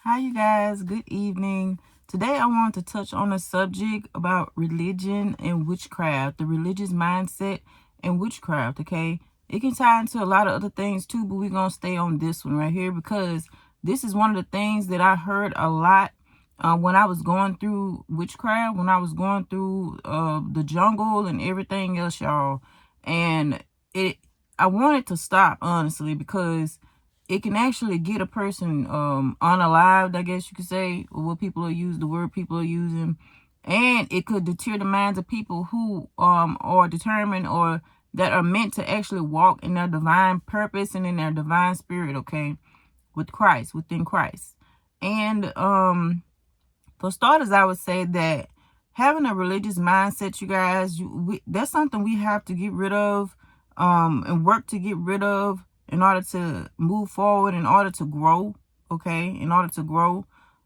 Hi, you guys. Good evening. Today, I want to touch on a subject about religion and witchcraft, the religious mindset and witchcraft. Okay, it can tie into a lot of other things too, but we're gonna stay on this one right here because this is one of the things that I heard a lot when I was going through witchcraft, when I was going through the jungle and everything else, y'all. And it, I wanted to stop honestly because it can actually get a person unalived, I guess you could say, or what people are using, the word people are using. And it could deter the minds of people who are determined or that are meant to actually walk in their divine purpose and in their divine spirit, okay, with Christ, within Christ. And for starters, I would say that having a religious mindset, you guys, that's something we have to get rid of and work to get rid of in order to move forward, in order to grow, okay, in order to grow.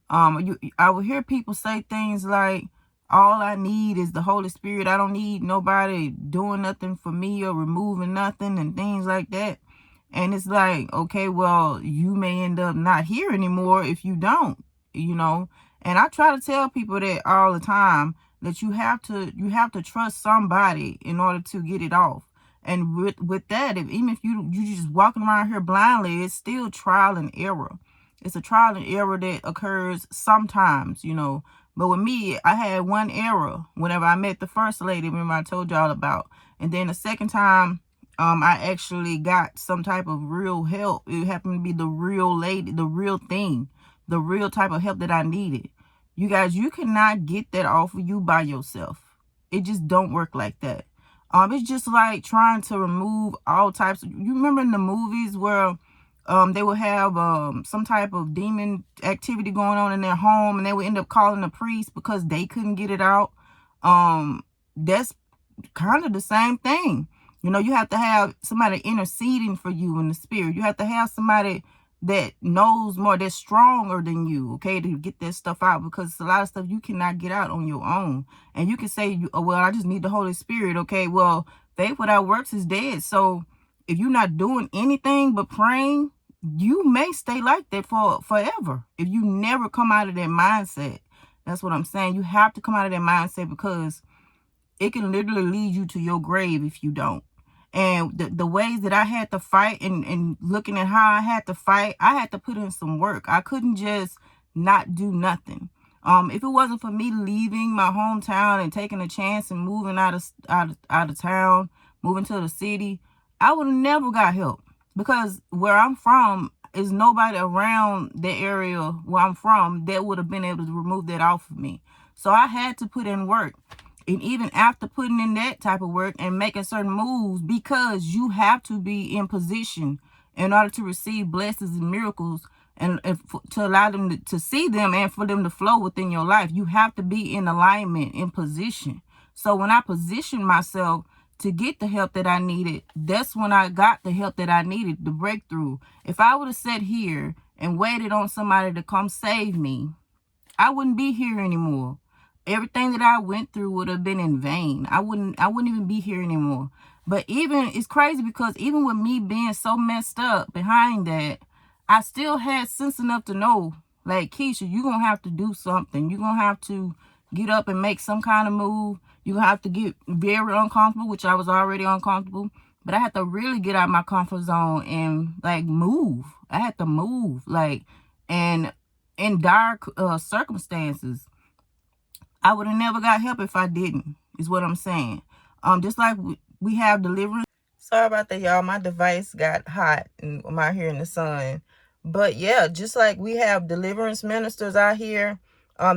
I would hear people say things like, all I need is the Holy Spirit. I don't need nobody doing nothing for me or removing nothing and things like that. And it's like, okay, well, you may end up not here anymore if you don't, you know. And I try to tell people that all the time, that you have to trust somebody in order to get it off. And with that, even if you just walking around here blindly, it's still trial and error. It's a trial and error that occurs sometimes, you know. But with me, I had one error whenever I met the first lady, remember I told y'all about. And then the second time, I actually got some type of real help. It happened to be the real lady, the real thing, the real type of help that I needed. You guys, you cannot get that off of you by yourself. It just don't work like that. It's just like trying to remove all types of, you remember in the movies where they would have some type of demon activity going on in their home and they would end up calling a priest because they couldn't get it out. That's kind of the same thing. You know, you have to have somebody interceding for you in the spirit. You have to have somebody that knows more, that's stronger than you, okay, to get that stuff out, because it's a lot of stuff you cannot get out on your own. And you can say, oh, well, I just need the Holy Spirit. Okay, well, faith without works is dead. So if you're not doing anything but praying, you may stay like that for forever if you never come out of that mindset. That's what I'm saying. You have to come out of that mindset because it can literally lead you to your grave if you don't. And the ways that I had to fight and looking at how I had to fight, I had to put in some work. I couldn't just not do nothing. If it wasn't for me leaving my hometown and taking a chance and moving out of town, moving to the city, I would have never got help, because where I'm from is nobody around the area where I'm from that would have been able to remove that off of me. So I had to put in work. And even after putting in that type of work and making certain moves, because you have to be in position in order to receive blessings and miracles, and to allow them to see them and for them to flow within your life, you have to be in alignment, in position. So when I positioned myself to get the help that I needed, that's when I got the help that I needed, the breakthrough. If I would have sat here and waited on somebody to come save me, I wouldn't be here anymore. Everything that I went through would have been in vain. I wouldn't even be here anymore. But even, it's crazy because even with me being so messed up behind that, I still had sense enough to know, like, Keisha, you're going to have to do something. You're going to have to get up and make some kind of move. You're going to have to get very uncomfortable, which I was already uncomfortable. But I had to really get out of my comfort zone and, like, move. I had to move, like, and in dire circumstances. I would have never got help if I didn't, is what I'm saying. Just like we have deliverance. Sorry about that, y'all. My device got hot and I'm out here in the sun. But yeah, just like we have deliverance ministers out here,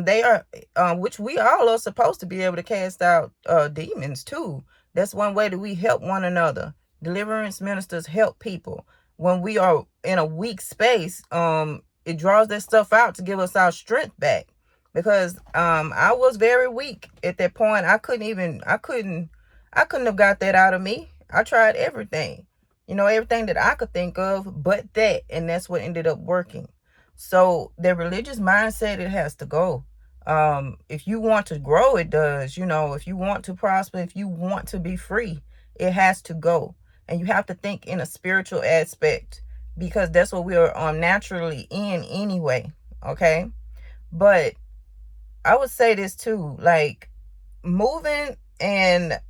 they are, which we all are supposed to be able to cast out demons too. That's one way that we help one another. Deliverance ministers help people. When we are in a weak space, it draws that stuff out to give us our strength back. Because I was very weak at that point. I couldn't have got that out of me. I tried everything, everything that I could think of but that, and that's what ended up working. So the religious mindset, it has to go. If you want to grow, it does. If you want to prosper, if you want to be free, it has to go. And you have to think in a spiritual aspect, because that's what we are naturally in anyway. okay? But I would say this too, like, moving and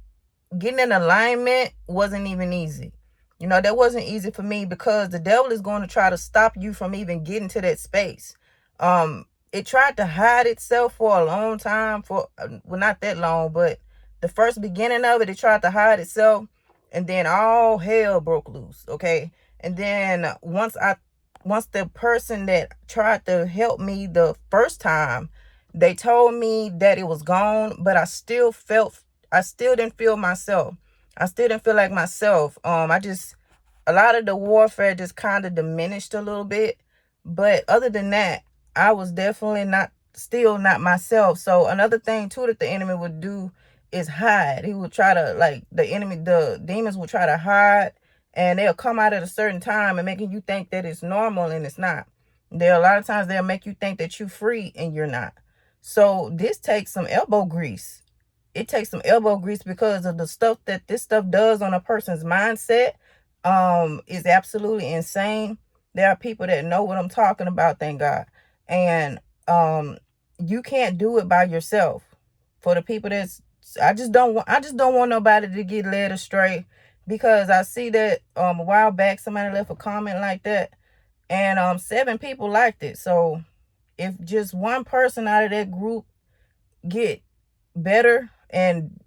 getting in alignment wasn't even easy. You know, that wasn't easy for me because the devil is going to try to stop you from even getting to that space. It tried to hide itself for a long time, for well, not that long, but the first beginning of it tried to hide itself, and then all hell broke loose, okay? And then once the person that tried to help me the first time, they told me that it was gone, but I still didn't feel myself. I still didn't feel like myself. A lot of the warfare just kind of diminished a little bit. But other than that, I was definitely still not myself. So another thing too that the enemy would do is hide. He would try to, like, the demons will try to hide, and they'll come out at a certain time and making you think that it's normal, and it's not. A lot of times they'll make you think that you're free and you're not. So this takes some elbow grease. It takes some elbow grease because of the stuff that this stuff does on a person's mindset. Is absolutely insane. There are people that know what I'm talking about, thank God. And you can't do it by yourself. For the people I just don't want nobody to get led astray, because I see that a while back somebody left a comment like that, and 7 people liked it. So if just one person out of that group get better and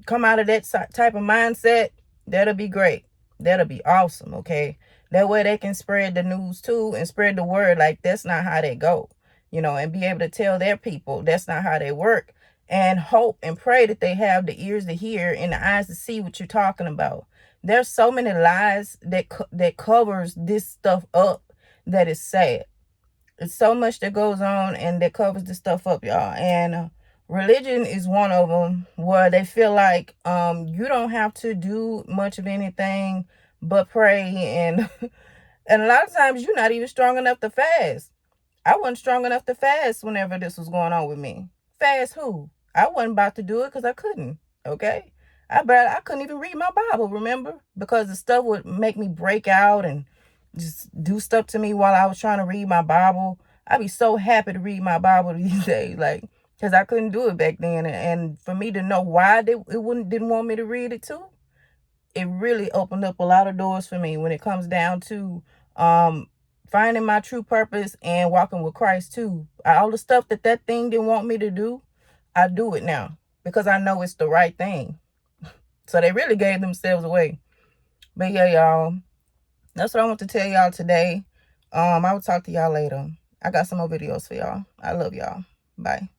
come out of that type of mindset, that'll be great. That'll be awesome, okay? That way they can spread the news too and spread the word, like, that's not how they go, and be able to tell their people that's not how they work, and hope and pray that they have the ears to hear and the eyes to see what you're talking about. There's so many lies that covers this stuff up that is sad. It's so much that goes on and that covers this stuff up, y'all. And religion is one of them, where they feel like you don't have to do much of anything but pray, and and a lot of times you're not even strong enough to fast. I wasn't strong enough to fast whenever this was going on with me. Fast who? I wasn't about to do it because I couldn't. Okay, I couldn't even read my Bible, remember, because the stuff would make me break out and just do stuff to me while I was trying to read my Bible. I'd be so happy to read my Bible these days, like, because I couldn't do it back then. And for me to know why didn't want me to read it too, it really opened up a lot of doors for me when it comes down to finding my true purpose and walking with Christ too. All the stuff that thing didn't want me to do, I do it now because I know it's the right thing. So they really gave themselves away. But yeah, y'all, that's what I want to tell y'all today. I will talk to y'all later. I got some more videos for y'all. I love y'all. Bye.